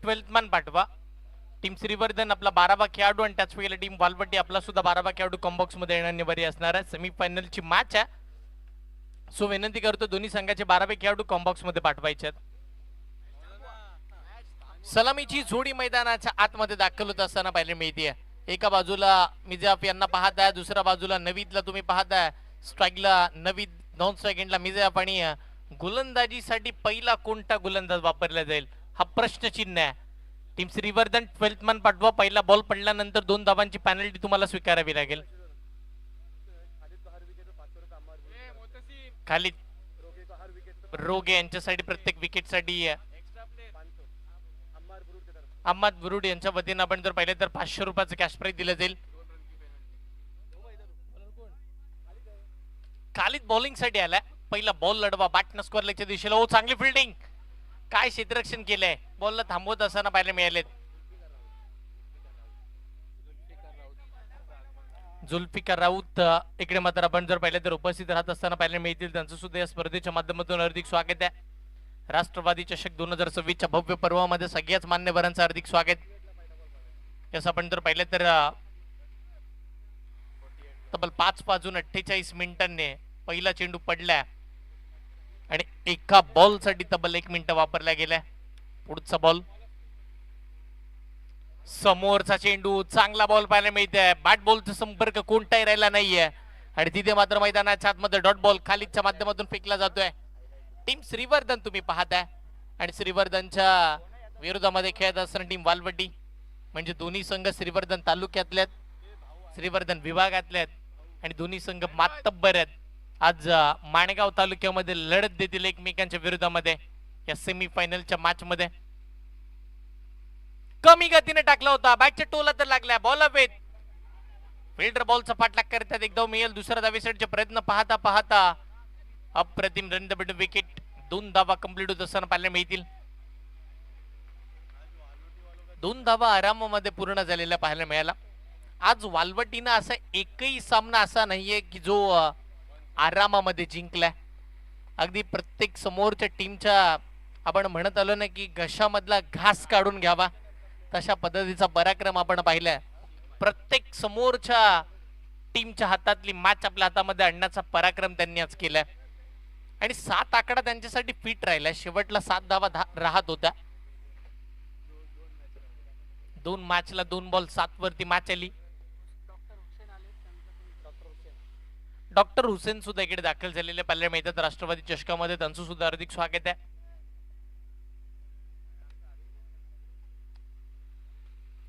12th man पाठवा. Team Shrivardhan आपला 12वा खेळाडू आणि त्याचपैकी टीम वालवटी आपला सुद्धा 12वा खेळाडू कॉम्बॉक्स मध्ये येण्याने बरी असणार आहे. सेमीफायनलची मॅच आहे, सो विनंती करतो दोन्ही संघाचे 12वे खेळाडू कॉम्बॉक्स मध्ये पाठवायचे. सलामीची जोडी मैदानाच्या आतमध्ये दाखल होत असताना पाहायला मिळते. एका बाजूला मिजाफ यांना पाहताय, दुसऱ्या बाजूला नवीदला तुम्ही पाहताय. स्ट्राईकला नवीद, नॉन स्ट्राईकला मिजाफ आणि गोलंदाजीसाठी पहिला कोणता गोलंदाज वापरला जाईल हा प्रश्नचिन्ह आहे. टीम श्रीवर्धन 12th मॅन पाठवा. पहिला बॉल पडल्यानंतर 2 धावांची पेनल्टी तुम्हाला स्वीकारावी लागेल. खालीद रोगे यांच्यासाठी प्रत्येक विकेटसाठी अहमद बुरुड यांच्या वतीनं आपण जर पाहिलं तर 500 रुपयाचं कॅश प्राइज दिलं जाईल. खालीद बॉलिंग साठी आलाय. पहिला बॉल लढवा बॅट न स्कोअर लेगच्या दिशेला. ओ चांगली फिल्डिंग, काय क्षेत्ररक्षण केलंय. बॉलला थांबवत असताना पाहायला मिळालेत. जुल्फिकार राऊत इकडे मात्र आपण जर पाहिलं तर उपस्थित राहत असताना पाहायला मिळतील. त्यांचं सुद्धा या स्पर्धेच्या माध्यमातून हार्दिक स्वागत आहे. राष्ट्रवादी चषक 2026च्या भव्य पर्वामध्ये सगळ्याच मान्यवरांचं हार्दिक स्वागत. यास आपण जर पाहिलं तर तब्बल 5 वाजून 48 मिनिटांनी पहिला चेंडू पडला आणि एका बॉल साठी तब्बल 1 मिनिट वापरला गेलाय. पुढचा बॉल, समोरचा चेंडू, चांगला बॉल पाहायला मिळतोय. बॅट बॉलचा संपर्क कोणताही राहिला नाहीये आणि तिथे मात्र मैदानाच्या आतमध्ये डॉट बॉल खालीदच्या माध्यमातून फेकला जातोय. टीम श्रीवर्धन तुम्ही पाहताय आणि श्रीवर्धनच्या विरोधामध्ये खेळत असताना टीम वालवटी, म्हणजे दोन्ही संघ श्रीवर्धन तालुक्यातले, श्रीवर्धन विभागातले आणि दोन्ही संघ मातब्बर आहेत. आज माणगाव तालुक्यामध्ये लढत देतील एकमेकांच्या विरोधामध्ये या सेमीफायनलच्या मॅच मध्ये. कमी गतीने टाकला होता, बॅटच्या टोला तर लागला. बॉल अवेत, फिल्डर बॉलचा पाठलाग करतात. एकदा मिळेल दुसऱ्या धावेसाठी प्रयत्न पाहता पाहता अप्रतिम रनदबड विकेट. 2 धावा कंप्लीट होत असताना पाहायला मिळतील. 2 धावा आरामामध्ये पूर्ण झालेल्या पाहायला मिळाला. आज वालवटीनं असा एकही सामना असा नाहीये की जो आरामामध्ये जिंकलाय. अगदी प्रत्येक समोरच्या टीमच्या आपण म्हणत आलो ना की घशामधला घास काढून घ्यावा, तशा पद्धतीचा पराक्रम आपण पाहिलाय. प्रत्येक समोरच्या टीमच्या हातातली मॅच आपल्या हातामध्ये आणण्याचा पराक्रम त्यांनी आज केलाय आणि 7 आकडा त्यांच्यासाठी फिट राहिलाय. शेवटला 7 धावा राहत होत्या. 2 मॅचला 2 बॉल 7 वरती मॅच आली. डॉक्टर हुसेन सुद्धा इकडे दाखल झालेले पाहायला मिळतात राष्ट्रवादी चषकामध्ये. त्यांचं सुद्धा हार्दिक स्वागत आहे.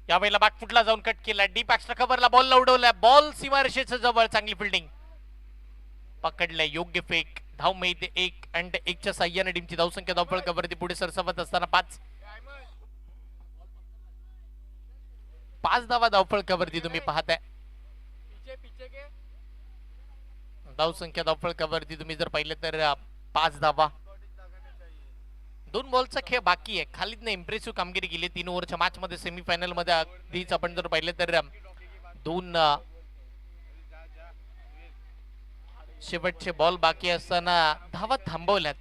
यावेळेला बॅट फुटला जाऊन कट केला. डीप एक्स्ट्रा कव्हरला बॉल उडवला. बॉल सीमारेषेच्या जवळ, चांगली फिल्डिंग, पकडलाय योग्य फेक. धाव मिळते 1 आणि 1च्या साह्याने टीमची धावसंख्या धावफळ कव्हरती पुढे सरसावत असताना 5 धावा धावफळ कव्हरती तुम्ही पाहताय. धावसंख्या धावफळ कव्हरती तुम्ही जर पाहिलं तर 5 धावा. 2 बॉलचा खेळ बाकी आहे. खालीदने इम्प्रेसिव्ह कामगिरी केली 3 ओव्हरच्या मॅच मध्ये. सेमीफायनल मध्ये अगदीच आपण जर पाहिलं तर 2 शेवटचे बॉल बाकी असताना धावा थांबवल्यात.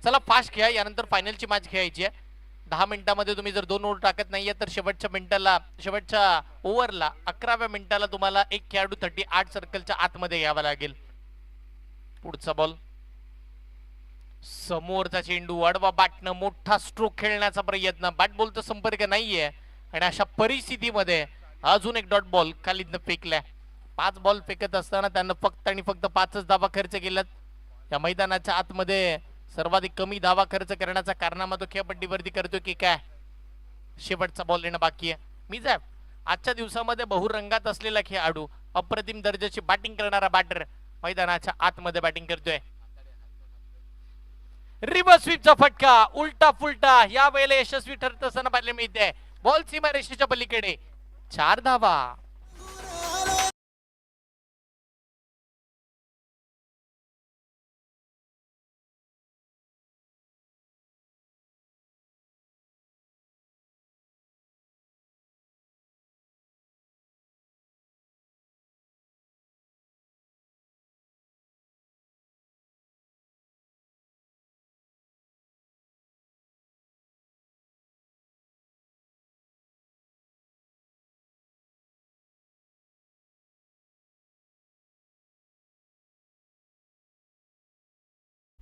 चला फास्ट खेळा, यानंतर फायनलची मॅच खेळायची आहे. 10 मिनिटांमध्ये तुम्ही जर 2 ओव्हर टाकत नाहीये तर शेवटच्या ओव्हरला 11व्या मिनिटाला तुम्हाला एक खेळाडू 38 सर्कलच्या आतमध्ये यावा लागेल. पुढचा बॉल, समोरचा चेंडू, अडवा बॅटनं मोठा स्ट्रोक खेळण्याचा प्रयत्न. बॅट बॉलचा संपर्क नाहीये आणि अशा परिस्थितीमध्ये अजून एक डॉट बॉल खालीदनं फेकलाय. 5 बॉल फेकत असताना त्यांना फक्त आणि फक्त 5च धावा खर्च केल्यात. या मैदानाच्या आतमध्ये सर्वाधिक कमी धावा खर्च करण्याचा कारनामा तो खेळपट्टीवरती करतोय की काय. शेवटचा बॉल येणं बाकी आहे. मिजाफ आजच्या दिवसामध्ये बहुरंगात असलेला खेळाडू, अप्रतिम दर्जाची बॅटिंग करणारा बॅटर मैदानाच्या आतमध्ये बॅटिंग करतोय. रिव्हर्स स्वीपचा फटका, उलटा फुलटा, या वेळेला यशस्वी ठरत असताना पाहायला मिळते. बॉल सीमारेषेच्या पलीकडे, 4 धावा.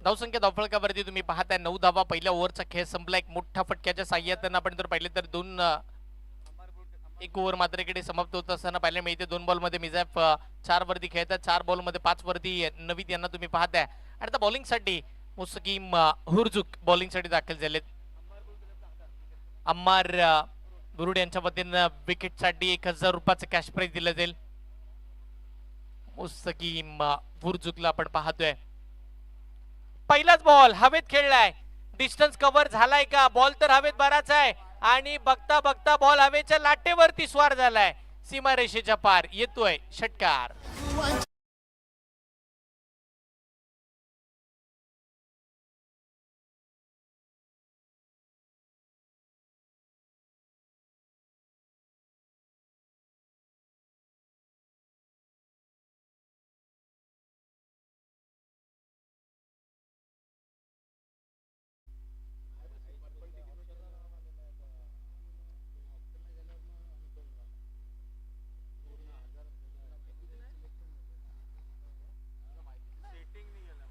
धावसंख्या धावफलकावरती तुम्ही पाहताय 9 धावा. पहिल्या ओव्हरचा खेळ संपला. एक मोठ्या फटक्याच्या साह्याने आपण जर पाहिले तर एक ओव्हर मात्र इकडे समाप्त होत असताना पाहायला मिळते. 2 बॉल मध्ये मिझॅफ 4 वरती खेळतात. 4 बॉल मध्ये 5 वरती नवीद यांना तुम्ही पाहताय. आणि आता बॉलिंग साठी मुस्तकीम हुरजुक बॉलिंग साठी दाखल झालेत. अम्मार बुरुड यांच्या वतीनं विकेट साठी 1000 रुपयाचं कॅश प्राइज दिलं जाईल. मुस्तकीम हुरजुकला आपण पाहतोय. पहिलाच बॉल हवेत खेळलाय. डिस्टन्स कव्हर झालाय का? बॉल तर हवेत बराच आहे आणि बघता बघता बॉल हवेच्या लाटेवरती स्वार झालाय. सीमारेषेच्या पार येतोय षटकार.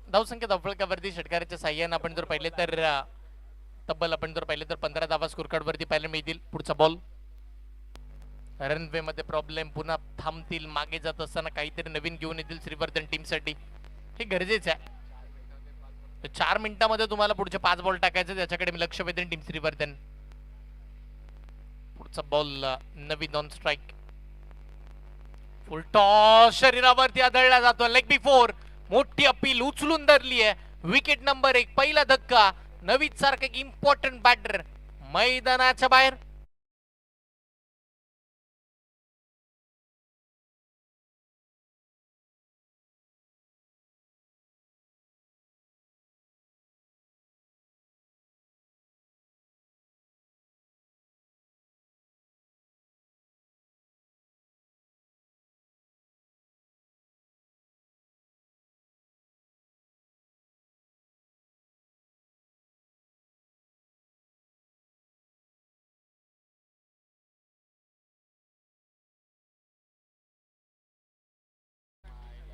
धावसंख्या धावफलकावरती षटकाराच्या साह्याने आपण जर पाहिले तर तब्बल आपण जर पाहिले तर 15 धावा स्कोर कार्ड वरती पाहायला मिळतील. पुढचा बॉल रनवे मध्ये प्रॉब्लेम. पुन्हा थांबतील. मागे जात असताना काहीतरी नवीन घेऊन येतील श्रीवर्धन टीम साठी. हे गरजेचं आहे. 4 मिनिटांमध्ये तुम्हाला पुढचे 5 बॉल टाकायचे. त्याच्याकडे मी लक्ष वेधेन टीम श्रीवर्धन. पुढचा ball Naveen on strike. Full toss शरीरावरती आदळला जातो. Leg before. मोठी अपील उचलून धरली आहे. Wicket number 1. पहिला धक्का. नवीद सारखं एक इम्पॉर्टंट बॅटर मैदानाच्या बाहेर.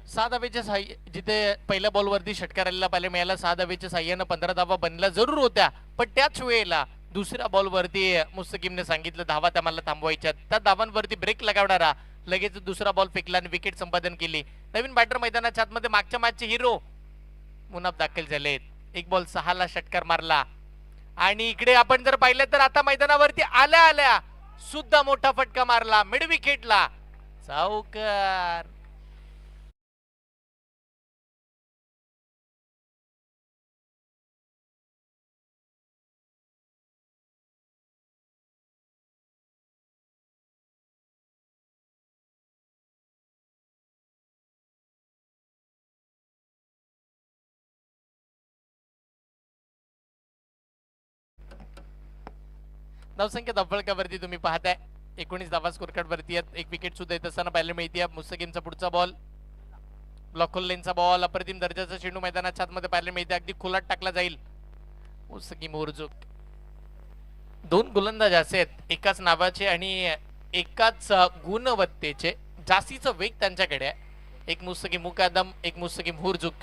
सहा धावेच्या साह्य जिथे पहिल्या बॉलवरती षटकाराला पाहायला मिळाला. 6 धावेच्या साह्यानं 15 धावा बनल्या जरूर होत्या. पण त्याच वेळेला दुसऱ्या बॉलवरती मुस्तकीमने सांगितलं धावा त्या मला थांबवायच्या. त्या धावांवरती ब्रेक लगावणारा लगेच दुसरा बॉल फेकला आणि विकेट संपादन केली. नवीन बॅटर मैदानाच्या आतमध्ये मागच्या मॅचचे हिरो मुनाफ दाखल झालेत. एक बॉल 6 ला षटकार मारला. आणि इकडे आपण जर पाहिलं तर आता मैदानावरती आल्या आल्या सुद्धा मोठा फटका मारला मिड विकेटला. चौकार. धावसंख्या धावफलकावरती तुम्ही पाहताय 19 धावा स्कोर कार्ड वरती आहेत. एक विकेट सुद्धा येत असताना पाहायला मिळते. मुस्तकीमचा पुढचा बॉल ब्लॉक लेनचा बॉल. अप्रतिम दर्जाचा चेंडू मैदानाच्या आतमध्ये पाहायला मिळते. अगदी खोलात टाकला जाईल. मुस्तकीम उर्जुक. 2 गोलंदाज असे आहेत एकाच नावाचे आणि एकाच गुणवत्तेचे. जास्तीचा वेग त्यांच्याकडे आहे. एक मुस्तकीम मुकादम, एक मुस्तकीम हुरजुक.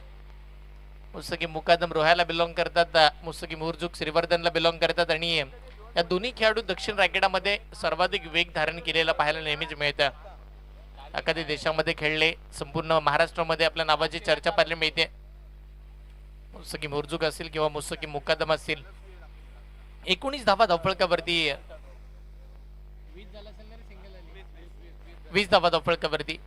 मुस्तकीम मुकादम रोह्याला बिलॉंग करतात. मुस्तकीम हुरजुक श्रीवर्धनला बिलॉंग करतात. आणि या दोन्ही खेळाडू दक्षिण रायगडामध्ये सर्वाधिक वेग धारण केलेला पाहायला नेहमीच मिळतं. एखाद्या देशामध्ये खेळले संपूर्ण महाराष्ट्रामध्ये आपल्या नावाची चर्चा पाहायला मिळते. मुस्तकीम हुरजुक असेल किंवा मुस्तकीम मुकादम असतील. 19 धावा धावफलकावरती 20 धावा धावफलकावरती.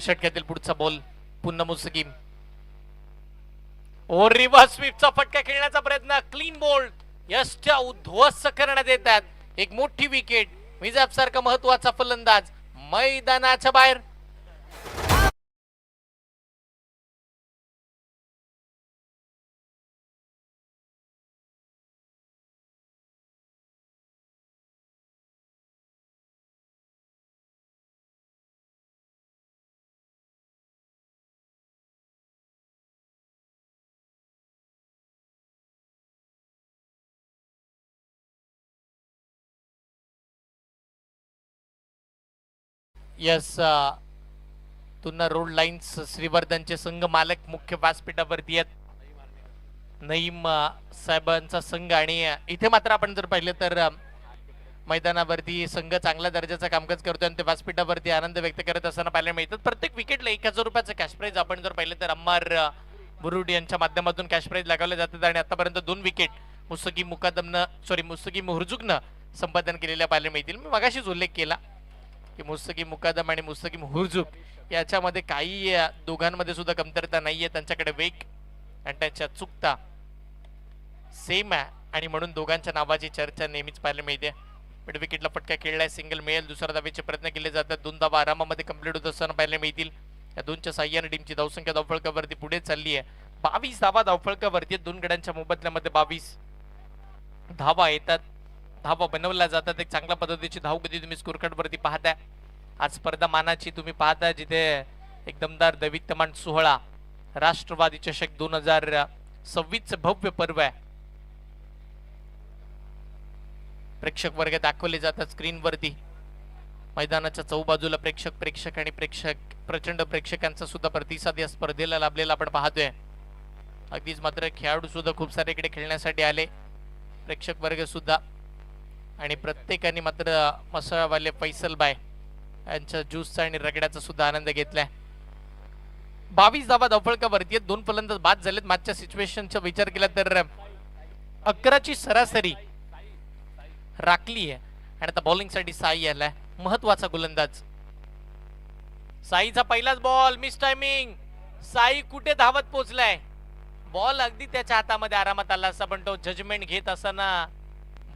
षटकातील पुढचा बॉल पुन्हा मुस्तकीम. ओ रिव्हर्स स्वीपचा फटका खेळण्याचा प्रयत्न. Clean bowled. यष्टया उद्ध्वस्त करण्यात येतात. एक मोठी विकेट. मिजाब सारखा महत्वाचा फलंदाज मैदानाच्या बाहेर. यस पुन्हा रोड लाईन्स श्रीवर्धनचे संघ मालक मुख्य व्यासपीठावरती आहेत, नईम साहेबांचा संघ. आणि इथे मात्र आपण जर पाहिलं तर मैदानावरती संघ चांगल्या दर्जाचा कामकाज करतोय आणि ते व्यासपीठावरती आनंद व्यक्त करत असताना पाहायला मिळतात. प्रत्येक विकेटला 1000 रुपयाचं कॅश प्राईज आपण जर पाहिलं तर अम्मार बुरुड यांच्या माध्यमातून कॅश प्राईज लगावले जातात. आणि आतापर्यंत 2 विकेट मुस्तकी मुहर्जुकनं संपादन केलेल्या पाहायला मिळतील. मी मगाशीच उल्लेख केला की मुस्तकी मुकादम आणि मुस्तकी मुहर्जुक याच्यामध्ये काही दोघांमध्ये सुद्धा कमतरता नाहीये. त्यांच्याकडे वेग आणि त्यांच्या चुकता सेम आहे आणि म्हणून दोघांच्या नावाची चर्चा नेहमीच पाहायला मिळते. मिड विकेटला फटका खेळलाय, सिंगल मिळेल, दुसऱ्या धावेचे प्रयत्न केले जातात. 2 धावा आरामामध्ये कंप्लीट होत असताना पाहायला मिळतील. या 2च्या साह्याने टीमची धावसंख्या धावफळकावरती पुढे चालली आहे. 22 धावा धावफळकावरती 2 गड्यांच्या मोबदल्यामध्ये 22 धावा येतात, धावा बनवल्या जातात. एक चांगल्या पद्धतीची धावगती तुम्ही स्कोरकार्ड वरती पाहताय. आज स्पर्धा मानाची तुम्ही पाहताय जिथे एक दमदार दैवित्यमान सोहळा राष्ट्रवादी चषक 2026 भव्य पर्व आहे. प्रेक्षक वर्ग दाखवले जातात स्क्रीनवरती. मैदानाच्या चौबाजूला प्रेक्षक आणि प्रचंड प्रेक्षकांचा सुद्धा प्रतिसाद या स्पर्धेला लाभलेला आपण पाहतोय. अगदीच मात्र खेळाडू सुद्धा खूप सारे इकडे खेळण्यासाठी आले, प्रेक्षक वर्ग सुद्धा. आणि प्रत्येकाने मात्र मसाळावाले फैसल बाय यांच्या ज्यूसचा आणि रगड्याचा सुद्धा आनंद घेतलाय. 22 धावा धावफळकावरती आहेत, 2 फलंदाज बाद झालेत. मागच्या सिच्युएशनचा विचार केला तर 11ची सरासरी राखली आहे. आणि आता बॉलिंग साठी साई आलाय, महत्वाचा गोलंदाज. साईचा पहिलाच बॉल मिस टायमिंग. साई कुठे धावत पोहोचलाय, बॉल अगदी त्याच्या हातामध्ये आरामात आला असता, पण तो जजमेंट घेत असताना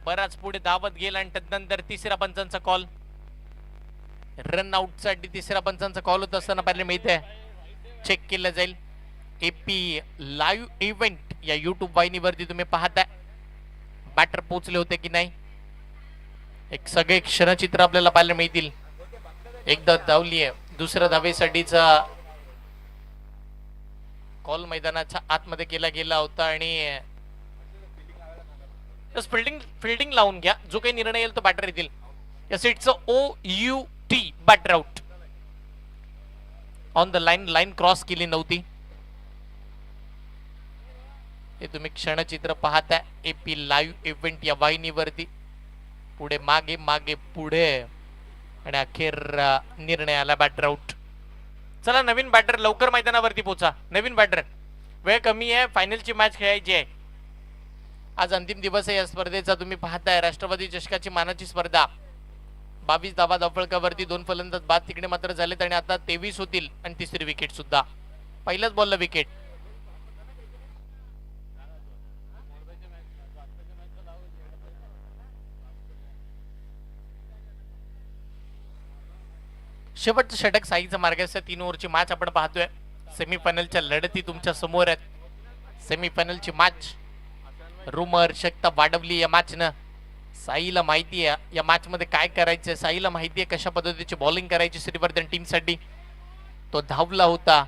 बराच पुढे धावत गेला. आणि त्यानंतर तिसऱ्या पंचांचा कॉल, रन आउट साठी तिसऱ्या पंचांचा कॉल होत असताना पाहायला मिळते. चेक केलं जाईल. एपी लाईव्ह इव्हेंट या युट्यूब वाहिनीवरती तुम्ही पाहताय बॅटर पोहोचले होते की नाही. एक सगळे क्षणचित्र आपल्याला पाहायला मिळतील. एकदा धावली आहे, दुसऱ्या धावेसाठीचा कॉल मैदानाच्या आतमध्ये केला गेला होता. आणि फिल्डिंग लावून घ्या, जो काही निर्णय येईल तो बॅटर येतील. या सेटचं OUT batter out on the line cross केली नव्हती. हे तुम्ही क्षणचित्र पाहताय एपी लाईव्ह इव्हेंट या वाहिनीवरती. पुढे मागे मागे पुढे आणि अखेर निर्णय आला बॅटर आउट. चला नवीन बॅटर लवकर मैदानावरती पोहोचा. नवीन बॅटर, वेळ कमी आहे, फायनलची मॅच खेळायची आहे. आज अंतिम दिवस आहे या स्पर्धेचा. तुम्ही पाहताय राष्ट्रवादी चषकाची मानाची स्पर्धा. 22 धावा धावफळकावरती 2 फलंदाज बाद तिकडे मात्र झालेत आणि आता 23 होतील. आणि तिसरी विकेट सुद्धा, पहिल्याच बॉलला विकेट. शेवटचं षटक साईचा मार्गाच्या 3 ओव्हरची मॅच आपण पाहतोय. सेमीफायनलच्या लढती तुमच्या समोर आहेत. सेमीफायनलची मॅच रोमहर्षकता वाढवली या मॅचनं. साईला माहिती आहे या मॅच मध्ये काय करायचंय, साईला माहिती आहे कशा पद्धतीची बॉलिंग करायची श्रीवर्धन टीम साठी. तो धावला होता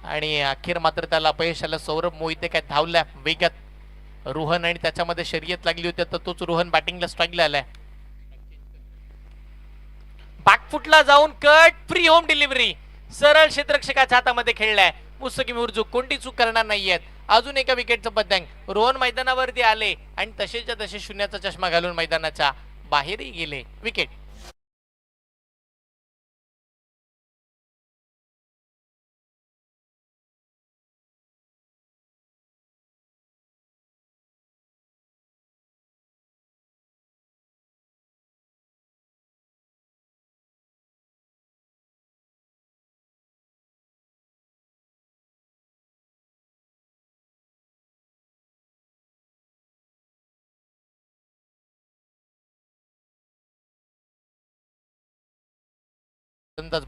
आणि अखेर मात्र त्याला अपयश आलं. सौरभ मोहिते काय धावल्या वेगात, रोहन आणि त्याच्यामध्ये शर्यत लागली होती, तर तोच रोहन बॅटिंगला स्ट्राईकला आलाय. बॅकफुटला जाऊन कट, फ्री होम डिलिव्हरी, सरळ क्षेत्ररक्षकाच्या हातामध्ये खेळलाय. मुस्तकी मुर्जू कोणती चूक करणार नाहीयेत. अजून एका विकेटचं पतंग. रोहन मैदानावरती आले आणि तसेच्या तसे शून्याचा चष्मा घालून मैदानाच्या बाहेरही गेले. विकेट.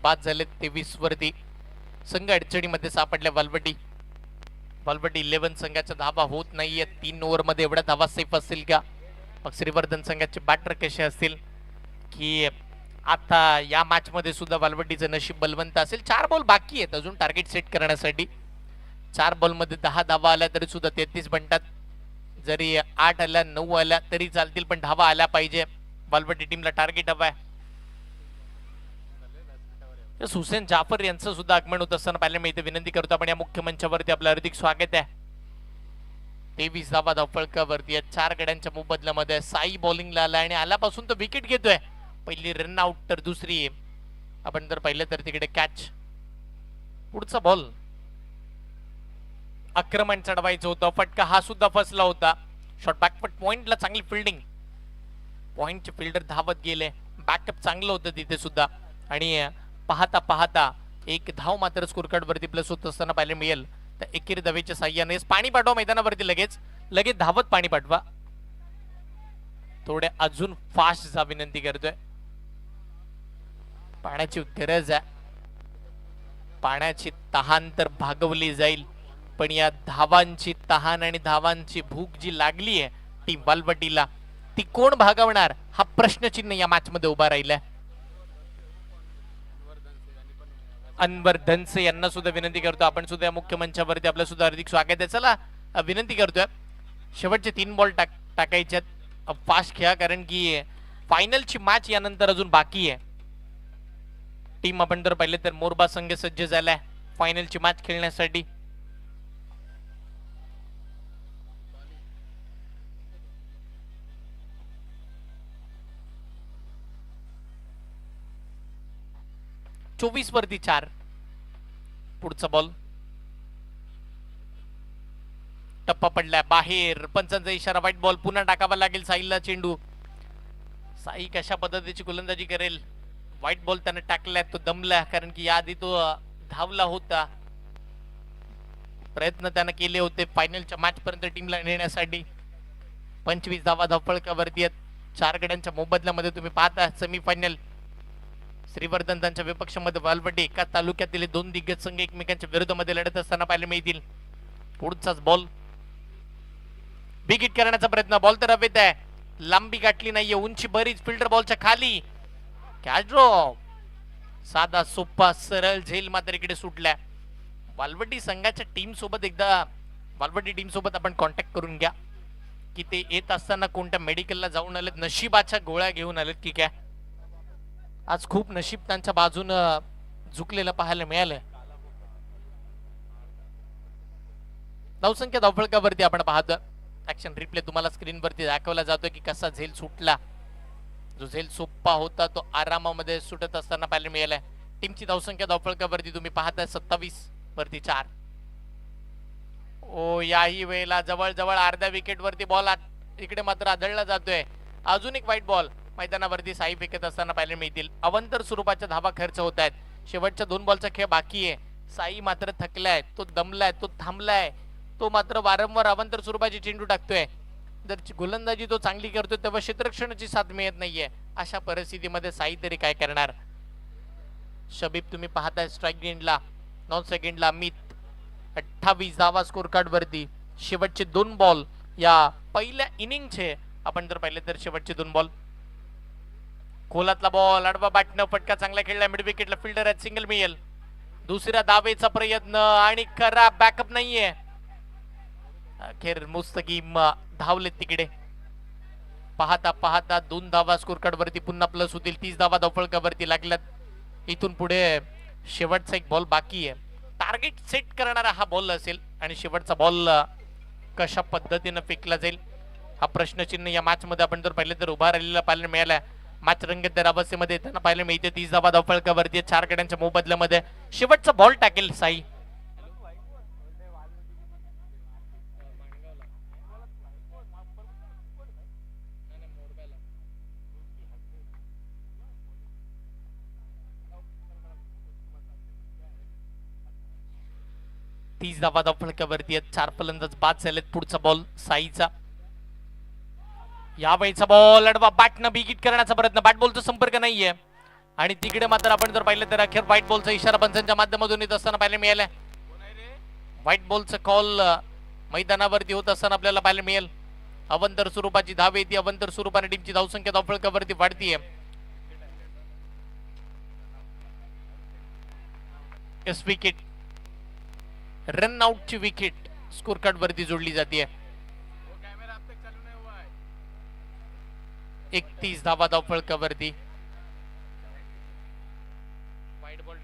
बाद झाले 23 वरती. संघ अडचणीमध्ये सापडल्या. वालवटी 11 संघाच्या धावा होत नाहीये. 3 ओव्हर मध्ये एवढ्या धावा सेफ असतील का? मग श्रीवर्धन संघाचे बॅटर कसे असतील की आता या मॅच मध्ये सुद्धा वालवटीचं नशीब बलवंत असेल. 4 बॉल बाकी आहेत अजून टार्गेट सेट करण्यासाठी. 4 बॉल मध्ये 10 धावा आल्या तरी सुद्धा 33 बनतात. जरी 8 आल्या 9 आल्या तरी चालतील, पण धावा आल्या पाहिजे. वालवटी टीमला टार्गेट हवाय. हुसेन जाफर यांचं सुद्धा आगमन होत असताना पाहायला मिळते. विनंती करतो आपण या मुख्य मंचावरती आपलं हार्दिक स्वागत आहे. 23 धावा धावफलकावरती 4 गड्यांच्या मोबदल्यामध्ये साई बॉलिंगला आला आणि आल्यापासून तो विकेट घेतोय. पहिली रन आउट तर दुसरी आपण जर पाहिलं तर तिकडे कॅच. पुढचा बॉल आक्रमण चढवायचं होतं. फटका हा सुद्धा फसला होता. शॉर्ट बॅकफुट पॉइंटला चांगली फिल्डिंग. पॉइंटचे फिल्डर धावत गेले. बॅकअप चांगलं होतं तिथे सुद्धा आणि पाहता पाहता एक धाव मात्र स्कोर कार्ड वरती प्लस होत असताना पाहायला मिळेल. तर एकेरी धावेच्या साह्याने पाणी पाठवा मैदानावरती. लगेच लगेच धावत पाणी पाठवा. थोडे अजून फास्ट जा विनंती करतोय. पाण्याची गरज आहे. पाण्याची तहान तर भागवली जाईल पण या धावांची तहान आणि धावांची भूक जी लागली आहे टीम वालवटीला ती कोण भागवणार हा प्रश्नचिन्ह या मॅच मध्ये उभा राहिलाय. अनवर धनसे यांना सुद्धा विनंती करतो आपण सुद्धा मुख्य मंचावरती आपलं सुद्धा हार्दिक स्वागत आहे. चला विनंती करतोय शेवटचे 3 बॉल टाकायचे फास्ट खेळा कारण की फायनलची मॅच यानंतर अजून बाकी आहे. टीम आपण जर पाहिले तर मोरबा संघ सज्ज झालाय फायनलची मॅच खेळण्यासाठी. चोवीस वरती 4. पुढचा बॉल टप्पा पडलाय बाहेर. पंचांचा इशारा व्हाईट बॉल. पुन्हा टाकावा लागेल साईला चेंडू. साई कशा पद्धतीची गोलंदाजी करेल. व्हाईट बॉल त्याने टाकलाय तो दमला कारण की याआधी तो धावला होता. प्रयत्न त्याने केले होते फायनलच्या मॅच पर्यंत टीमला नेण्यासाठी. 25 धावा धावफलकावरती आहेत. 4 गड्यांच्या मोबदल्यामध्ये तुम्ही पाहता सेमीफायनल श्रीवर्धन त्यांच्या विपक्षामध्ये वालवटी एका तालुक्यातील 2 दिग्गज संघ एकमेकांच्या विरोधामध्ये लढत असताना पाहायला मिळतील. पुढचाच बॉल बिग हिट करण्याचा प्रयत्न. बॉल तर हवेत आहे. लांबी गाठली नाहीये. उंची बरीच. फिल्डर बॉलच्या खाली. Catch drop. साधा सोपा सरळ झेल मात्र इकडे सुटल्या. वालवटी संघाच्या टीम सोबत एकदा वालवटी टीम सोबत आपण कॉन्टॅक्ट करून घ्या की ते येत असताना कोणत्या मेडिकलला जाऊन आलेत. नशिबाच्या गोळ्या घेऊन आलेत की काय. आज खूप नशीब त्यांच्या बाजून झुकलेलं पाहायला मिळालं. धावसंख्या धावफलकावरती आपण पाहतो. ऍक्शन रिप्ले तुम्हाला स्क्रीनवरती दाखवला जातोय की कसा झेल सुटला. जो झेल सोप्पा होता तो आरामामध्ये सुटत असताना पाहायला मिळालाय. टीमची धावसंख्या धावफलकावरती तुम्ही पाहताय 27 वरती 4. ओ याही वेळेला जवळ जवळ अर्ध्या विकेट वरती बॉल इकडे मात्र आदळला जातोय. अजून एक व्हाईट बॉल मैदानावरती साई फेकत असताना पाहायला मिळतील. अवंतर स्वरूपाच्या धावा खर्च होत आहेत. शेवटच्या 2 बॉलचा खेळ बाकी आहे. साई मात्र थकलाय. तो दमलाय. तो थांबलाय. तो मात्र वारंवार अवंतर स्वरूपाची चेंडू टाकतोय. जर गोलंदाजी तो चांगली करतोय तेव्हा क्षेत्ररक्षणाची साथ मिळत नाहीये. अशा परिस्थितीमध्ये साई तरी काय करणार. शबीब तुम्ही पाहताय स्ट्राईक गेंडला. 9 सेकंडला अमित. 28 धावा स्कोर कार्ड वरती. शेवटचे 2 बॉल या पहिल्या इनिंगचे आपण जर पाहिले तर शेवटचे 2 बॉल. खोलातला बॉल आडवा बॅटनं फटका चांगला खेळला. मिड विकेटला फिल्डर आहेत. सिंगल मिळेल. दुसऱ्या धावेचा प्रयत्न आणि खरा बॅकअप नाहीये. अखेर मुस्तकीम धावले तिकडे. पाहता पाहता 2 धावा स्कोर कार्ड वरती पुन्हा प्लस होतील. 30 धावा धावफलकावरती लागल्यात. इथून पुढे शेवटचा एक बॉल बाकी आहे. टार्गेट सेट करणारा हा बॉल असेल आणि शेवटचा बॉल कशा पद्धतीने फेकला जाईल हा प्रश्नचिन्ह या मॅच मध्ये आपण जर पाहिलं तर उभा राहिलेला पाहायला मिळाला. मॅच रंगतदार अवस्थेमध्ये त्यांना पाहायला मिळते. 30 धावा धावफलकावरती 4 गड्यांच्या मोबदल्यामध्ये शेवटचा बॉल टाकेल साई. तीस धावा धावफलकावरती 4 फलंदाज बाद झालेत. पुढचा बॉल साईचा. यावेळीचा बॉल अडवा बॅटनं बिग हिट करण्याचा प्रयत्न. बॅट बॉलचा संपर्क नाहीये आणि तिकडे मात्र आपण जर पाहिलं तर अखेर व्हाईट बॉलचा इशारा पंचांच्या माध्यमातून येत असताना पाहायला मिळालाय. व्हाईट बॉलचा कॉल मैदानावरती होत असताना आपल्याला पाहायला मिळेल. अवंतर स्वरूपाची धाव येते. अवंतर स्वरूपाने टीमची धावसंख्या धावफलकावरती वाढतीये. विकेट रन आउटची विकेट स्कोर कार्ड वरती जोडली जाते. 31 धावा धावफलकावरती. वाईट बॉल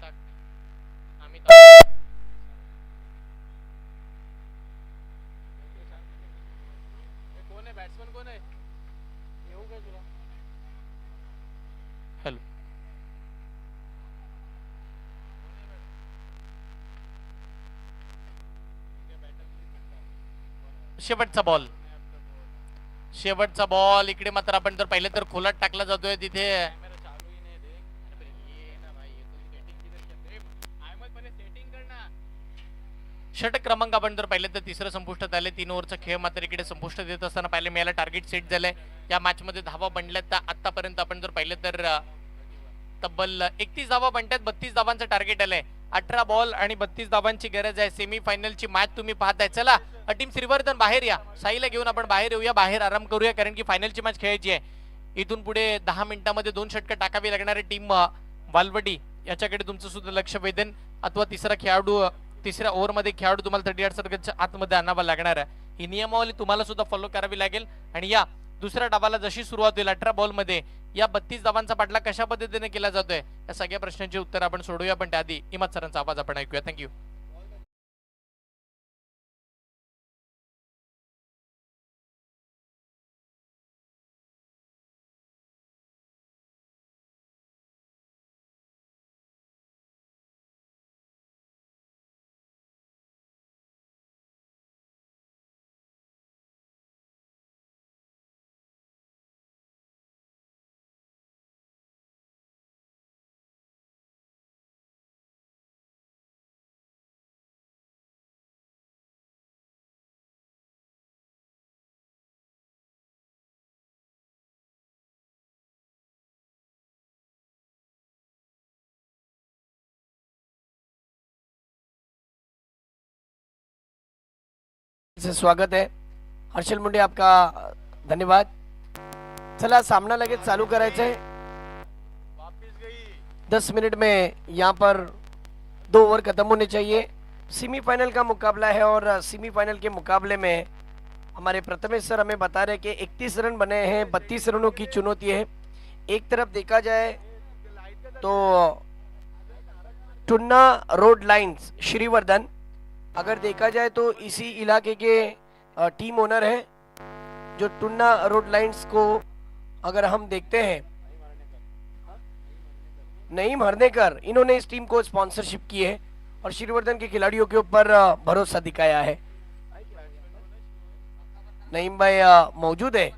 शेवटचा बॉल, शेवटचा बॉल. इकडे मात्र आपण जर पाहिलं तर खोलात टाकला जातोय तिथे. षटक क्रमांक आपण जर पाहिलं तर तिसरं संपुष्टात आले. 3 ओव्हरचा खेळ मात्र इकडे संपुष्टात येत असताना पाहिलं मिळालं. टार्गेट सेट झालंय. या मॅच मध्ये धावा बनल्यात तर आतापर्यंत आपण जर पाहिलं तर तब्बल 31 धावा बनतात. 32 धावांचं टार्गेट आलंय. 18 बॉल आणि 32 धावांची गरज आहे. सेमी फायनलची मॅच तुम्ही पाहताय. चला टीम श्रीवर्धन बाहेर या. साईला घेऊन आपण बाहेर येऊया, बाहेर आराम करूया, कारण की फायनलची मॅच खेळायची आहे. इथून पुढे 10 मिनिटांमध्ये 2 षटकं टाकावी लागणार आहे. टीम वालवडी याच्याकडे तुमचं सुद्धा लक्ष वेधेन, अथवा तिसरा खेळाडू, तिसऱ्या ओव्हरमध्ये खेळाडू तुम्हाला 38 सर्कलच्या आतमध्ये आणावा लागणार आहे. ही नियमावली तुम्हाला सुद्धा फॉलो करावी लागेल. आणि या दुसऱ्या डावाला जशी सुरुवात होईल 18 बॉल मध्ये या 32 धावांचा पाठला कशा पद्धतीने केला जातोय या सगळ्या प्रश्नांची उत्तर आपण सोडूया. पण त्याआधी इमाद सरांचा आवाज आपण ऐकूया. थँक्यू. से स्वागत है. हर्षल मुंडे आपका धन्यवाद. चला सामना लगेच चालू करायचा है. 10 मिनट में यहाँ पर 2 ओवर खत्म होने चाहिए. सेमीफाइनल का मुकाबला है और सेमीफाइनल के मुकाबले में हमारे प्रथमेश सर हमें बता रहे कि 31 रन बने हैं. 32 रनों की चुनौती है. एक तरफ देखा जाए तो टुन्ना रोड लाइन्स श्रीवर्धन, अगर देखा जाए तो इसी इलाके के टीम ओनर है. जो टुन्ना रोड लाइन्स को अगर हम देखते हैं, नईम हरनेकर, इन्होंने इस टीम को स्पॉन्सरशिप की है और श्रीवर्धन के खिलाड़ियों के ऊपर भरोसा दिखाया है. नईम भाई मौजूद है.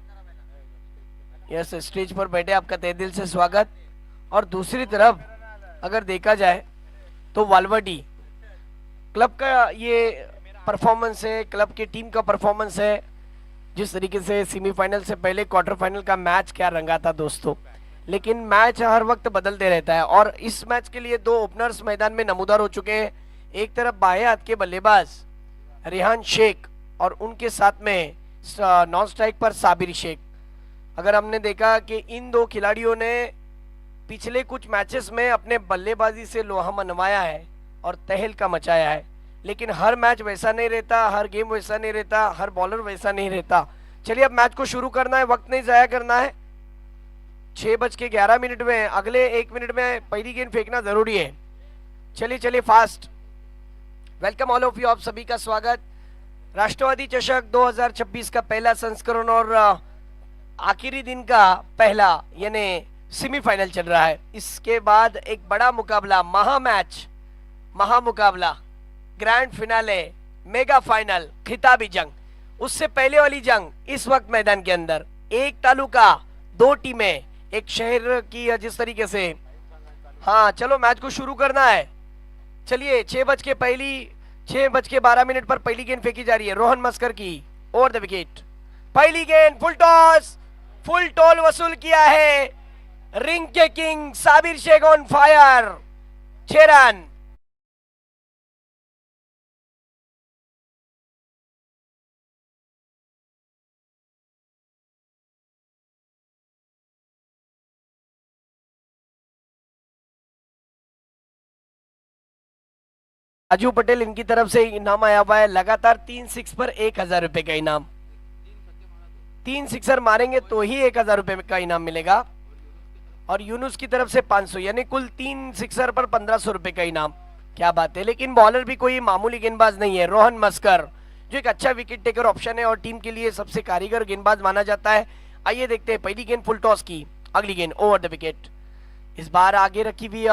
यस, स्टेज पर बैठे, आपका तहे दिल से स्वागत. और दूसरी तरफ अगर देखा जाए तो वालवडी क्लब का ये परफॉर्मेंस है, क्लब की टीम का परफॉर्मेंस है. जिस तरीके से सेमीफाइनल से पहले क्वार्टर फाइनल का मैच क्या रंगा था दोस्तों. लेकिन मैच हर वक्त बदलते रहता है और इस मैच के लिए 2 ओपनर्स मैदान में नमूदार हो चुके हैं. एक तरफ बाएं हाथ के बल्लेबाज रेहान शेख और उनके साथ में नॉन स्ट्राइक पर साबिर शेख. अगर हमने देखा कि इन 2 खिलाड़ियों ने पिछले कुछ मैचेस में अपने बल्लेबाजी से लोहा मनवाया है और तहलका मचाया है. लेकिन हर मैच वैसा नहीं रहता, हर गेम वैसा नहीं रहता, हर बॉलर वैसा नहीं रहता. चलिए अब मैच को शुरू करना है, वक्त नहीं जाया करना है. 6:11 में अगले 1 मिनट में पहली गेंद फेंकना जरूरी है. चलिए चलिए fast. Welcome all of you, आप सभी का स्वागत. राष्ट्रवादी चषक 2026 का पहला संस्करण और आखिरी दिन का पहला यानी सेमीफाइनल चल रहा है. इसके बाद एक बड़ा मुकाबला, महामुकाबला, ग्रैंड फिनाले, मेगा फाइनल, खिताबी जंग. उससे पहले वाली जंग इस वक्त मैदान के अंदर एक तालुका, 2 टीमें, एक शहर की. जिस तरीके से हाँ, चलो मैच को शुरू करना है. चलिए 6:12 पर पहली गेंद फेंकी जा रही है. रोहन मस्कर की ओवर द विकेट. पहली गेंद फुल टॉस, फुल टॉल वसूल किया है. रिंग के king Sabir Shaikh on fire. 6 run. Raju Patel इनकी तरफ से इनाम आया हुआ है. लगातार 3 सिक्स पर 1000 रुपए का इनाम. 3 सिक्सर मारेंगे तो ही 1000 रुपए का इनाम मिलेगा. और यूनुस की तरफ से 500, यानी कुल 3 सिक्सर पर 1500 रुपए का इनाम. क्या बात है. लेकिन बॉलर भी कोई मामूली गेंदबाज नहीं है. रोहन मस्कर जो एक अच्छा विकेट टेकर ऑप्शन है और टीम के लिए सबसे कारीगर गेंदबाज माना जाता है. आइए देखते हैं. पहली गेंद फुल टॉस की, अगली गेंद ओवर द विकेट. इस बार आगे रखी हुई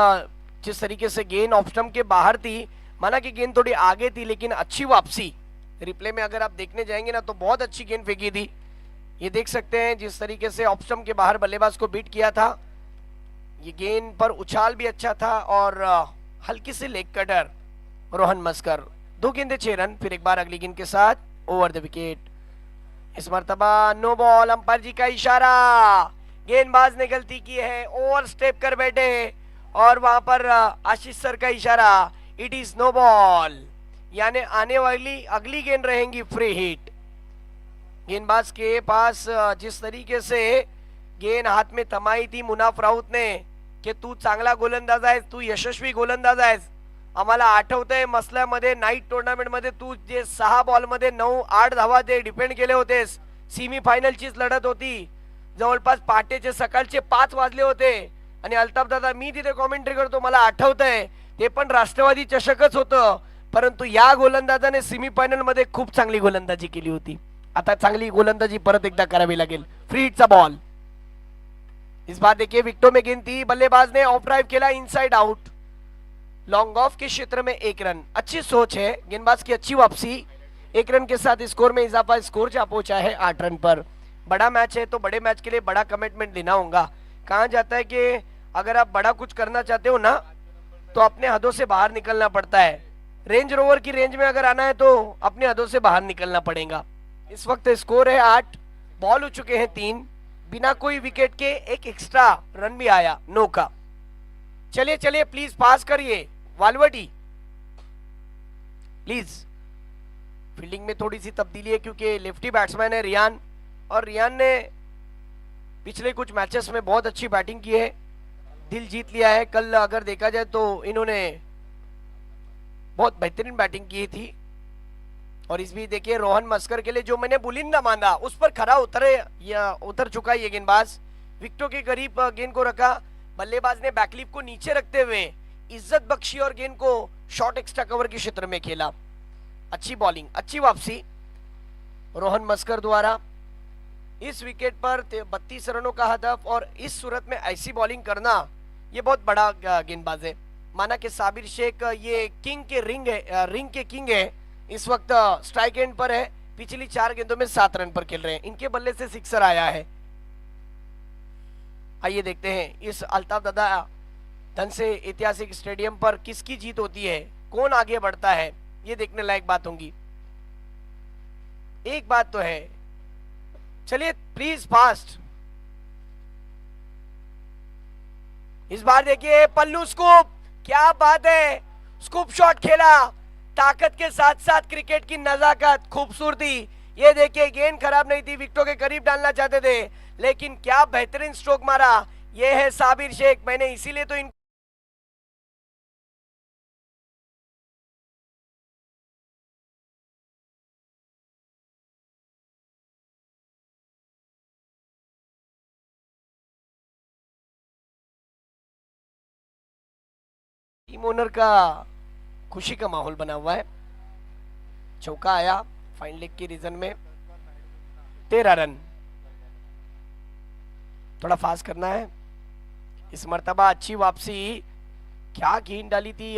जिस तरीके से गेंद ऑफ स्टंप के बाहर थी, माना कि गेंद थोड़ी आगे थी लेकिन अच्छी वापसी रिप्ले में अगर आप देखने जाएंगे ना तो बहुत अच्छी गेंद फेंकी थी। ये देख सकते हैं जिस तरीके से ऑफ स्टंप के बाहर बल्लेबाज को बीट किया था। ये गेंद पर उछाल भी अच्छा था और हल्की सी लेग कटर रोहन मस्कर। 2 गेंदे 6 रन। फिर एक बार अगली गेंद के साथ ओवर द विकेट। इस मर्तबा नो बॉल। अंपायर जी का इशारा। गेंदबाज ने गलती की है, ओवर स्टेप कर बैठे और वहां पर आशीष सर का इशारा, इट इज नो बॉल, यानी आने वाली अगली गेंद रहेंगी फ्री हिट। गेंदबाज के पास जिस तरीके से गेंद हात में थमाई थी मुनाफ राऊत ने की तू चांगला गोलंदाज आहेस, तू यशस्वी गोलंदाज आहेस, आम्हाला आठवतंय मसल्यामध्ये नाईट टुर्नामेंट मध्ये तू जे 6 बॉल मध्ये 9-8 धावा जे डिपेंड केले होतेस, सेमी फायनलचीच लढत होती, जवळपास पहाटेचे सकाळचे 5 वाजले होते आणि अल्ताफ दादा मी तिथे कॉमेंट्री करतो, मला आठवतंय ते पण राष्ट्रवादी चषकच होतं, परंतु या गोलंदाजाने सेमी फायनल मध्ये खूप चांगली गोलंदाजी केली होती। आता चांगली गोलंदाजी परत एकदा करावी लागेल। Free हिटचा ball. इस बार देखिए विकेटों में गेंद थी, बल्लेबाज ने ऑफ ड्राइव खेला, इनसाइड आउट, लॉन्ग ऑफ के क्षेत्र में 1 रन। अच्छी सोच है, गेंदबाज की अच्छी वापसी, 1 रन के साथ स्कोर में इजाफा, स्कोर जा पहुंचा है 8 रन पर। बड़ा मैच है तो बड़े मैच के लिए बड़ा कमिटमेंट लेना होगा। कहा जाता है कि अगर आप बड़ा कुछ करना चाहते हो ना तो अपने हदों से बाहर निकलना पड़ता है। रेंज रोवर की रेंज में अगर आना है तो अपने हदों से बाहर निकलना पड़ेगा। इस वक्त स्कोर है 8, बॉल हो चुके हैं 3, बिना कोई विकेट के एक एक्स्ट्रा रन भी आया 9 का। चलिए चलिए प्लीज पास करिए वालवटी प्लीज। फील्डिंग में थोड़ी सी तब्दीली है क्योंकि लेफ्टी बैट्समैन है रियान, और रियान ने पिछले कुछ मैचेस में बहुत अच्छी बैटिंग की है, दिल जीत लिया है। कल अगर देखा जाए तो इन्होंने बहुत बेहतरीन बैटिंग की थी। और इस भी देखिए रोहन मस्कर के लिए जो मैंने बुलिंदा माना उस पर खरा उतर चुका ये गेंदबाज, विकेटों के करीब गेंद को रखा, बल्लेबाज ने बैकलिप को नीचे रखते हुए इज्जत बख्शी और गेंद को शॉर्ट एक्स्ट्रा कवर के क्षेत्र में खेला। अच्छी बॉलिंग, अच्छी वापसी रोहन मस्कर द्वारा। इस विकेट पर 32 रनों का हदफ, और इस सूरत में ऐसी बॉलिंग करना ये बहुत बड़ा गेंदबाज है। माना कि साबिर शेख ये किंग के रिंग के किंग है, इस वक्त स्ट्राइक एंड पर है, पिछली 4 गेंदों में 7 रन पर खेल रहे हैं, इनके बल्ले से सिक्सर आया है। आइए देखते हैं इस अल्ताफ दादा धन से ऐतिहासिक स्टेडियम पर किसकी जीत होती है, कौन आगे बढ़ता है, ये देखने लायक बात होगी। एक बात तो है, चलिए प्लीज फास्ट। इस बार देखिए पल्लू स्कूप, क्या बात है, स्कूप शॉट खेला, ताकत के साथ साथ क्रिकेट की नजाकत, खूबसूरती। ये देखिए गेंद खराब नहीं थी, विकेटों के करीब डालना चाहते थे, लेकिन क्या बेहतरीन स्ट्रोक मारा। ये है साबिर शेख, मैंने इसीलिए तो इन टीम ओनर का खुशी का माहौल बना हुआ है। चौका आया फाइन लेग की रीजन में, 13 रन। थोड़ा फास्ट करना है। इस मर्तबा अच्छी वापसी, क्या गेंद डाली थी,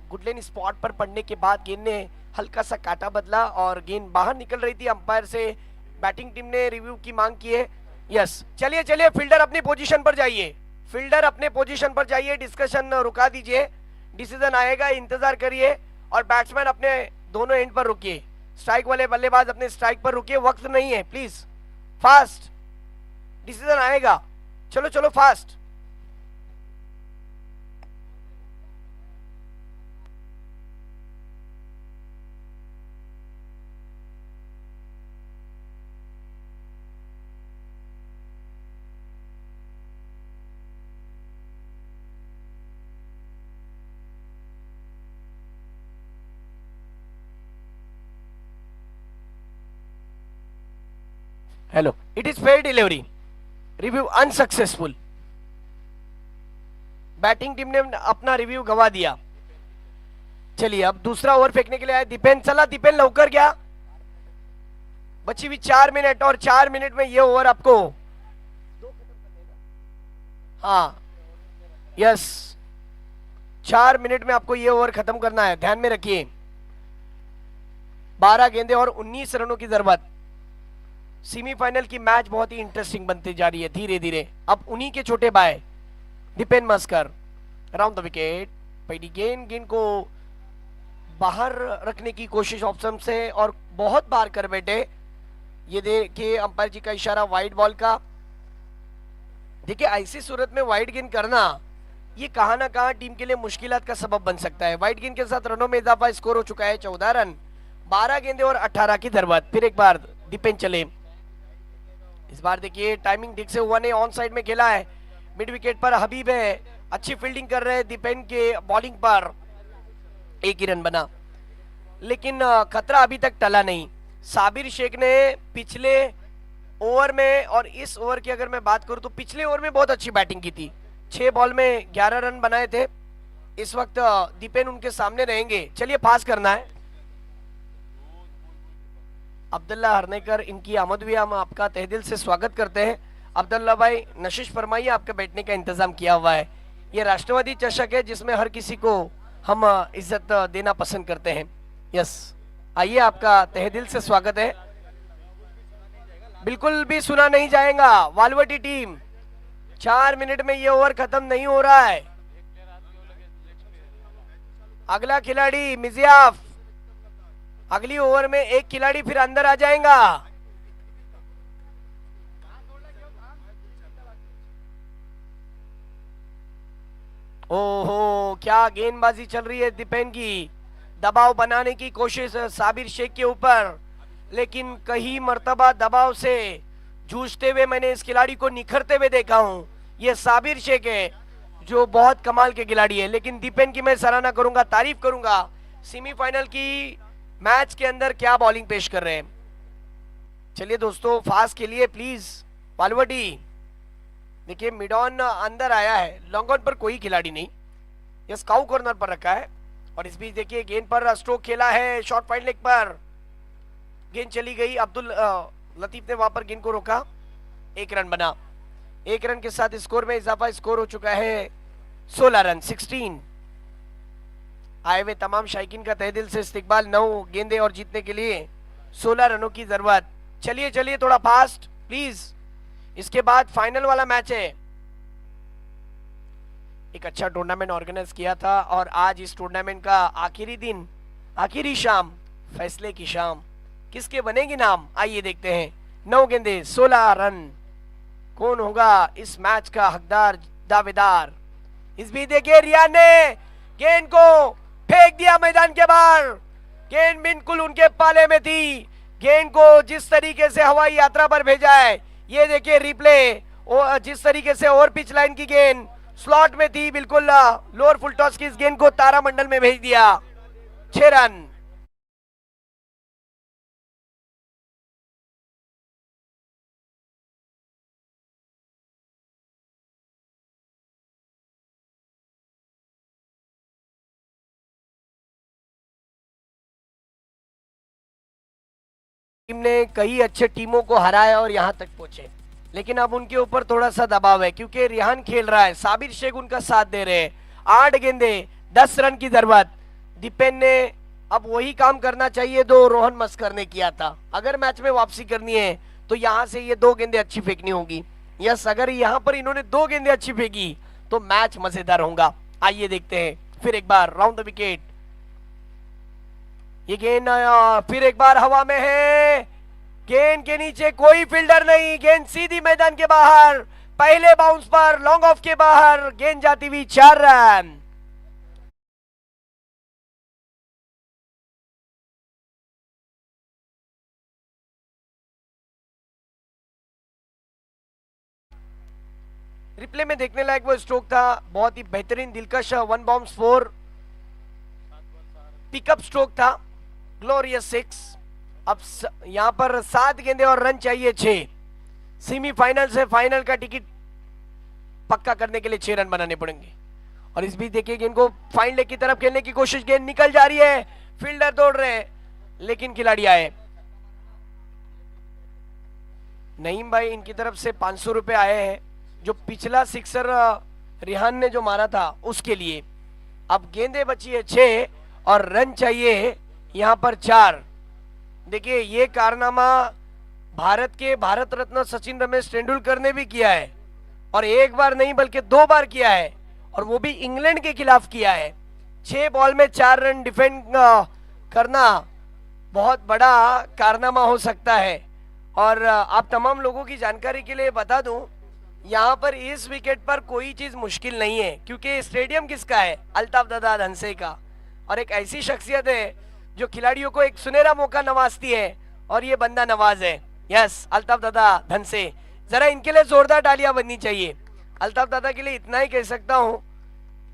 गुडलेन स्पॉट पर पड़ने के बाद गेंद ने हल्का सा काटा बदला और गेंद बाहर निकल रही थी। अंपायर से बैटिंग टीम ने रिव्यू की मांग की है। यस, चलिए चलिए फील्डर अपनी पोजीशन पर जाइए, फील्डर अपने पोजीशन पर जाइए, डिस्कशन रुका दीजिए, डिसीजन आएगा, इंतजार करिए, और बैट्समैन अपने दोनों एंड पर रुकिए, स्ट्राइक वाले बल्लेबाज अपने स्ट्राइक पर रुकिए, वक्त नहीं है, प्लीज फास्ट, डिसीजन आएगा, चलो चलो fast. Hello, it is fair delivery, review unsuccessful. Batting team ने अपना रिव्यू गवा दिया। चलिए अब दूसरा ओवर फेंकने के लिए आया दीपेन, चला दीपेन लवकर गया, बची हुई 4 मिनट, और 4 मिनट में ये ओवर आपको, हाँ यस, 4 मिनट में आपको ये ओवर खत्म करना है, ध्यान में रखिए। 12 गेंदे और 19 रनों की जरूरत। सेमीफाइनल की मैच बहुत ही इंटरेस्टिंग बनती जा रही है धीरे धीरे। अब उन्हीं के छोटे भाई दीपेन मस्कर राउंड द विकेट। पहली गेंद को बाहर रखने की कोशिश ऑप्शन से और बहुत बार कर बैठे। ये देखिए अंपायर जी का इशारा वाइड बॉल का। देखिए ऐसी सूरत में वाइड गेंद करना ये कहां ना कहां टीम के लिए मुश्किलात का सबब बन सकता है। वाइड गेंद के साथ रनों में इजाफा, स्कोर हो चुका है 14 रन, 12 गेंदे और 18 की जरूरत। फिर एक बार दीपेन चले। इस बार देखिए टाइमिंग ठीक से हुआ नहीं, ऑन साइड में खेला है। मिड विकेट पर हबीब है, अच्छी फील्डिंग कर रहे हैं दीपेन के बॉलिंग पर। एक ही रन बना, लेकिन खतरा अभी तक टला नहीं। साबिर शेख ने पिछले ओवर में और इस ओवर की अगर मैं बात करूं तो पिछले ओवर में बहुत अच्छी बैटिंग की थी, 6 बॉल में 11 रन बनाए थे। इस वक्त दीपेन उनके सामने रहेंगे। चलिए पास करना है। अब्दुल्ला हरनेकर, इनकी आमद भी हम आपका तहे दिल से स्वागत करते हैं। अब्दुल्ला भाई नशीश फरमाइए, आपके बैठने का इंतजाम किया हुआ है। ये राष्ट्रवादी चषक है जिसमें हर किसी को हम इज्जत देना पसंद करते हैं। यस, आइए, आपका तहे दिल से स्वागत है। बिल्कुल भी सुना नहीं जाएगा। वालवटी टीम 4 मिनट में ये ओवर खत्म नहीं हो रहा है। अगला खिलाड़ी मिजियाफ, अगली ओवर में एक खिलाड़ी फिर अंदर आ जाएगा। ओहो, क्या गेंदबाजी चल रही है दीपेन की। दबाव बनाने की कोशिश साबिर शेख के ऊपर, लेकिन कई मर्तबा दबाव से जूझते हुए मैंने इस खिलाड़ी को निखरते हुए देखा हूं। ये साबिर शेख है जो बहुत कमाल के खिलाड़ी है, लेकिन दीपेन की मैं सराहना करूंगा, तारीफ करूंगा। सेमीफाइनल की मैच के अंदर क्या बॉलिंग पेश कर रहे हैं। चलिए दोस्तों, फास्ट के लिए प्लीज। वालवटी देखिए मिड ऑन अंदर आया है, लॉन्ग ऑन पर कोई खिलाड़ी नहीं, ये स्काउ कॉर्नर पर रखा है। और इस बीच देखिए गेंद पर स्ट्रोक खेला है, शॉर्ट पॉइंट लेग पर गेंद चली गई। अब्दुल लतीफ ने वहां पर गेंद को रोका। 1 रन बना, 1 रन के साथ स्कोर में इजाफा। स्कोर हो चुका है 16 रन, 16। आए हुए तमाम शायकीन का तहे दिल से इस्तकबाल। 9 गेंदे और जीतने के लिए 16 रनों की जरूरत। चलिए चलिए, थोड़ा फास्ट प्लीज। इसके बाद फाइनल वाला मैच है। एक अच्छा टूर्नामेंट ऑर्गेनाइज किया था और आज इस टूर्नामेंट का आखिरी दिन, आखिरी शाम, फैसले की शाम। किसके बनेगी नाम, आइए देखते हैं। 9 गेंदे 16 रन, कौन होगा इस मैच का हकदार, दावेदार। इस भी देखिए रियान ने गेंद को फेंक दिया मैदान के बाहर। गेंद बिल्कुल उनके पाले में थी। गेंद को जिस तरीके से हवाई यात्रा पर भेजा है, ये देखिए रिप्ले, जिस तरीके से ओवर पिच लाइन की गेंद स्लॉट में थी, बिल्कुल लोअर फुल टॉस की इस गेंद को तारामंडल में भेज दिया। 6 रन। टीम ने कई अच्छे टीमों को हराया और यहां तक पहुंचे, लेकिन अब उनके ऊपर थोड़ा सा दबाव है क्योंकि रिहान खेल रहा है, साबिर शेख उनका साथ दे रहे हैं। 8 गेंदे 10 रन की जरूरत। दीपेन ने अब वही काम करना चाहिए जो रोहन मस्कर ने किया था। अगर मैच में वापसी करनी है तो यहां से ये 2 गेंदे अच्छी फेंकनी होगी। यस, अगर यहां पर इन्होंने 2 गेंदे अच्छी फेंकी तो मैच मजेदार होगा। आइए देखते हैं फिर एक बार राउंड द विकेट। ये गेंद फिर एक बार हवा में है, गेंद के नीचे कोई फील्डर नहीं, गेंद सीधी मैदान के बाहर। पहले बाउंस पर लॉन्ग ऑफ के बाहर गेंद जाती हुई 4 रन। रिप्ले में देखने लायक वो स्ट्रोक था, बहुत ही बेहतरीन दिलकश 1 बाउंस 4 पिकअप स्ट्रोक था, ग्लोरियस 6। अब यहां पर 7 गेंदे और रन चाहिए 6। सेमीफाइनल से फाइनल का टिकट पक्का करने के लिए 6 रन बनाने पड़ेंगे। और इस बीच देखिए गेंद को फाइन लेग की तरफ खेलने की कोशिश, गेंद निकल जा रही है, फील्डर दौड़ रहे हैं लेकिन खिलाड़ी आए। नईम भाई इनकी तरफ से 500 रुपए आए हैं, जो पिछला सिक्सर रिहान ने जो मारा था उसके लिए। अब गेंदे बची है 6 और रन चाहिए यहां पर 4। देखिए ये कारनामा भारत के भारत रत्न सचिन रमेश तेंदुलकर ने भी किया है, और एक बार नहीं बल्कि 2 बार किया है, और वो भी इंग्लैंड के खिलाफ किया है। 6 बॉल में 4 रन डिफेंड करना बहुत बड़ा कारनामा हो सकता है। और आप तमाम लोगों की जानकारी के लिए बता दूं, यहाँ पर इस विकेट पर कोई चीज मुश्किल नहीं है, क्योंकि स्टेडियम किसका है? अल्ताफ दादा धनसे का। और एक ऐसी शख्सियत है जो खिलाड़ियों को एक सुनहरा मौका नवाजती है, और ये बंदा नवाज है। यस, अल्ताफ दादा धनसे। जरा इनके लिए जोरदार तालियां बननी चाहिए। अल्ताफ दादा के लिए इतना ही कह सकता हूँ,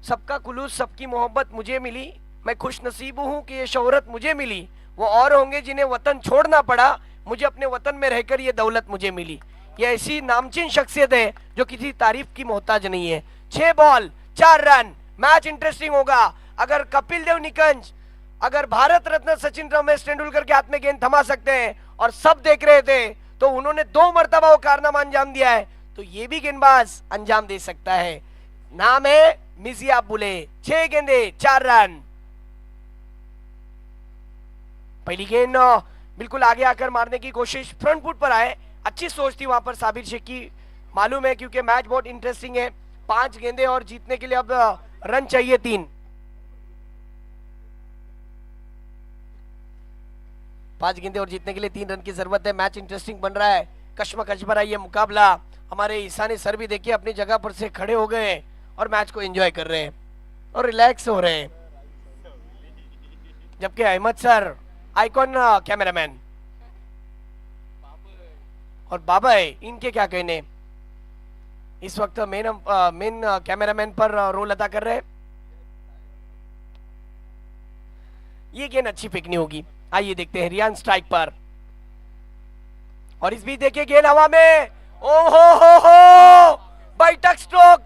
सबका खुलूस सबकी मोहब्बत मुझे मिली, मैं खुश नसीब हूँ कि ये शोहरत मुझे मिली। वो और होंगे जिन्हें वतन छोड़ना पड़ा, मुझे अपने वतन में रहकर ये दौलत मुझे मिली। ये ऐसी नामचीन शख्सियत है जो किसी तारीफ की मोहताज नहीं है। 6 बॉल 4 रन, मैच इंटरेस्टिंग होगा। अगर कपिल देव निकंज, अगर भारत रत्न सचिन रमेश तेंदुलकर के हाथ में गेंद थमा सकते हैं और सब देख रहे थे, तो उन्होंने 2 मरतबा वो कारनामा अंजाम दिया है, तो ये भी गेंदबाज अंजाम दे सकता है। नाम है मिजिया बुले। 6 गेंदे 4 रन। पहली गेंद बिल्कुल आगे आकर मारने की कोशिश, फ्रंट फुट पर आए, अच्छी सोच थी वहां पर साबिर शेख की, मालूम है, क्योंकि मैच बहुत इंटरेस्टिंग है। 5 गेंदे और जीतने के लिए अब रन चाहिए 3। 5 गेंदे और जीतने के लिए 3 रन की जरूरत है। मैच इंटरेस्टिंग बन रहा है, कश्मकश भरा ये मुकाबला। हमारे ईशानी सर भी देखिए अपनी जगह पर से खड़े हो गए और मैच को एंजॉय कर रहे हैं और रिलैक्स हो रहे हैं, जबकि अहमद सर आइकॉन कैमरामैन और बाबा है, इनके क्या कहने, इस वक्त मेन कैमरामैन पर रोल अदा कर रहे हैं। ये गेंद अच्छी फेंकनी होगी। आइए देखते हैं रियान स्ट्राइक पर, और इस बीच देखिए गेंद हवा में, ओहो हो बैठक स्ट्रोक,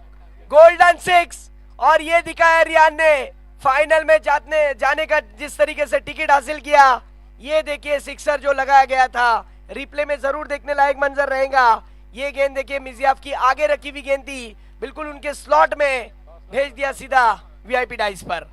गोल्डन 6। और ये दिखाया रियान ने फाइनल में जाने का जिस तरीके से टिकट हासिल किया। ये देखिए सिक्सर जो लगाया गया था, रिप्ले में जरूर देखने लायक मंजर रहेगा। ये गेंद देखिए मिजियाफ की आगे रखी हुई गेंद थी, बिल्कुल उनके स्लॉट में भेज दिया सीधा वीआईपी डाइस पर।